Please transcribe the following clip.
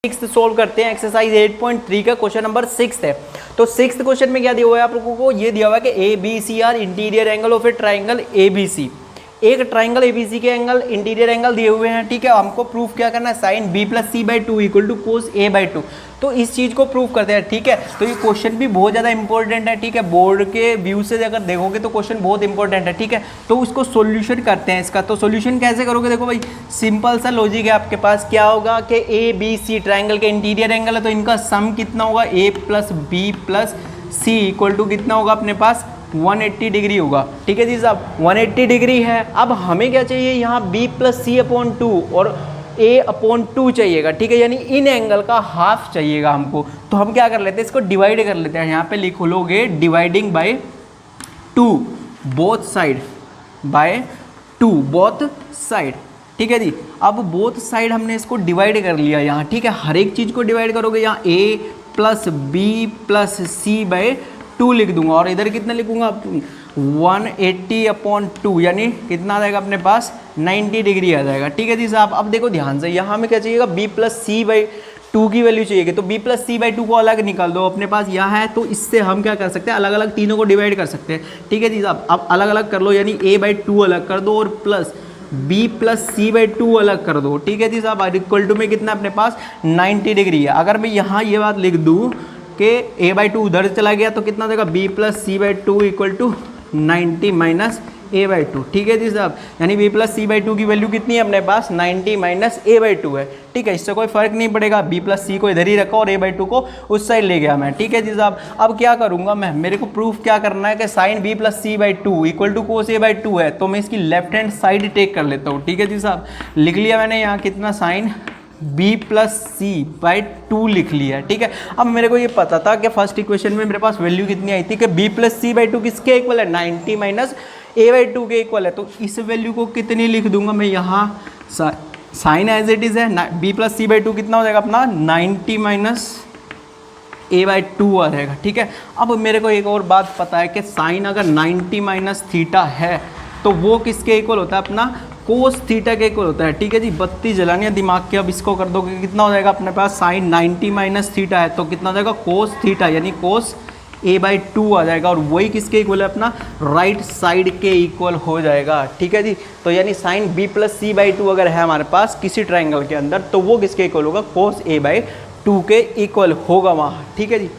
Sixth solve करते हैं। Exercise 8.3 का क्वेश्चन नंबर 6 है। तो 6th क्वेश्चन में क्या दिया हुआ है आप लोगों को, ये दिया हुआ है कि A B C are interior angle of a triangle A B C. एक ट्राइंगल एबीसी के एंगल इंटीरियर एंगल दिए हुए हैं, ठीक है। हमको प्रूफ क्या करना है, sine B plus C by two equal to cos A by two. तो इस चीज़ को प्रूफ करते हैं, ठीक है। तो ये क्वेश्चन भी बहुत ज़्यादा इंपॉर्टेंट है, ठीक है। बोर्ड के व्यू से अगर देखोगे तो क्वेश्चन बहुत इंपॉर्टेंट है, ठीक है। तो उसको सोल्यूशन करते हैं इसका। तो सोल्यूशन कैसे करोगे, देखो भाई सिंपल सा लॉजिक है आपके पास। क्या होगा कि ए बी सी ट्राइंगल के इंटीरियर एंगल है, तो इनका सम कितना होगा, A plus B plus C equal to कितना होगा अपने पास 180 डिग्री होगा, ठीक है जी साहब। 180 डिग्री है। अब हमें क्या चाहिए यहाँ b प्लस सी अपॉन टू और a अपॉन टू चाहिएगा, ठीक है। यानी इन एंगल का हाफ चाहिएगा हमको। तो हम क्या कर लेते हैं, इसको डिवाइड कर लेते हैं। यहाँ पे लिख लोगे dividing by two both side, by two both side, ठीक है जी। अब बोथ साइड हमने इसको डिवाइड कर लिया यहाँ, ठीक है। हर एक चीज़ को डिवाइड करोगे, यहाँ a plus B plus C by two लिख दूंगा और इधर कितना लिखूंगा 180 अपॉन टू, यानी कितना आ जाएगा अपने पास 90 डिग्री आ जाएगा, ठीक है जी साहब। अब देखो ध्यान से, यहाँ हमें क्या चाहिएगा, b plus C by two की वैल्यू चाहिए। तो b plus C by two को अलग निकाल दो, अपने पास यहाँ है। तो इससे हम क्या कर सकते हैं, अलग अलग तीनों को डिवाइड कर सकते हैं, ठीक है जी साहब। अब अलग अलग कर लो, यानी a बाई टू अलग कर दो और plus b plus C by two अलग कर दो, ठीक है जी साहब। इक्वल टू में कितना अपने पास 90 डिग्री है। अगर मैं यहाँ ये बात लिख दूँ कि a बाई टू उधर चला गया तो कितना देगा, b plus C by two equal to 90 minus a by two, ठीक है जी साहब। यानी b plus C by two की वैल्यू कितनी है अपने पास 90 माइनस a बाई टू है, ठीक है। इससे कोई फर्क नहीं पड़ेगा, b प्लस सी को इधर ही रखा और a बाई टू को उस साइड ले गया मैं, ठीक है जी साहब। अब क्या करूँगा मैं, मेरे को प्रूफ क्या करना है कि sine b plus C by two equal to cos a by two है। तो मैं इसकी लेफ्ट हैंड साइड टेक कर लेता हूँ, ठीक है जी साहब। लिख लिया मैंने यहाँ कितना, sine b plus C by two लिख लिया, ठीक है। अब मेरे को ये पता था कि फर्स्ट इक्वेशन में मेरे पास वैल्यू कितनी आई थी कि b plus C by two किसके इक्वल है, 90 माइनस a बाई टू के इक्वल है। तो इस वैल्यू को कितनी लिख दूंगा मैं यहाँ, साइन एज इट इज़ है, b plus C by two कितना हो जाएगा अपना 90 माइनस a बाई टू आ जाएगा, ठीक है। अब मेरे को एक और बात पता है कि साइन अगर 90 माइनस थीटा है तो वो किसके इक्वल होता है, अपना कोस थीटा के इक्वल होता है, ठीक है जी। बत्ती जलानी है दिमाग के। अब इसको कर दोगे कितना हो जाएगा अपने पास, साइन 90 माइनस थीटा है तो कितना हो जाएगा कोस थीटा, यानी कोस a बाई टू आ जाएगा। और वही किसके इक्वल है, अपना राइट साइड के इक्वल हो जाएगा, ठीक है जी। तो यानी sine b plus C by two अगर है हमारे पास किसी ट्राइंगल के अंदर तो वो किसके इक्वल होगा, कोस a बाई टू के इक्वल होगा वहाँ, ठीक है जी।